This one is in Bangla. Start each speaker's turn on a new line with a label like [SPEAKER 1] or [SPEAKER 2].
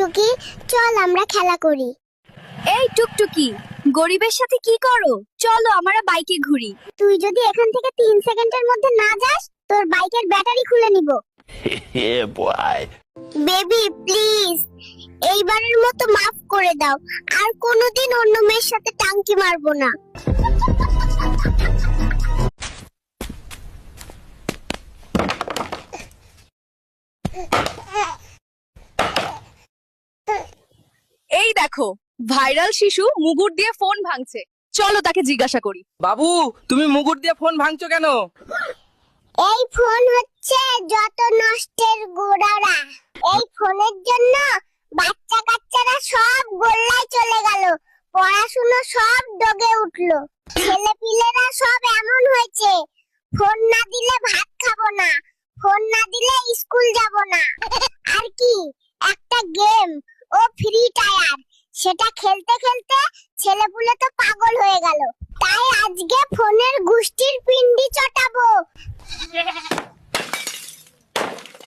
[SPEAKER 1] টুকটুকি, চল আমরা খেলা করি।
[SPEAKER 2] এই টুকটুকি, গরিবের সাথে কি করো? চলো আমরা বাইকে ঘুরি।
[SPEAKER 1] তুই যদি এখান থেকে 3 সেকেন্ডের মধ্যে না যাস, তোর বাইকের ব্যাটারি খুলে নিব।
[SPEAKER 3] Yeah, boy.
[SPEAKER 1] বেবি প্লিজ, এইবারের মতো মাফ করে দাও। আর কোনোদিন অন্য মেয়ের সাথে টাঙ্কি মারবো না।
[SPEAKER 2] এই দেখো, ভাইরাল শিশু মুগুর দিয়ে ফোন ভাঙছে। চলো তাকে জিজ্ঞাসা করি।
[SPEAKER 4] বাবু, তুমি মুগুর দিয়ে ফোন ভাঙছো কেন?
[SPEAKER 1] এই ফোন হচ্ছে যত নষ্টের গোড়ারা। এই ফোনের জন্য বাচ্চা কাচ্চারা সব গোল্লায় চলে গেল, পড়াশুনো সব ডগে উঠলো। ছেলে পিলেরা সব এমন হয়েছে, ফোন না দিলে ভাত খাবো না, ফোন না দিলে স্কুল যাব না। আর কি একটা গেম, ও ফ্রি টায়ার, সেটা খেলতে খেলতে ছেলেপুলে তো পাগল হয়ে গেল। তাই আজকে ফোনের গুষ্টির পিন্ডি চটাবো।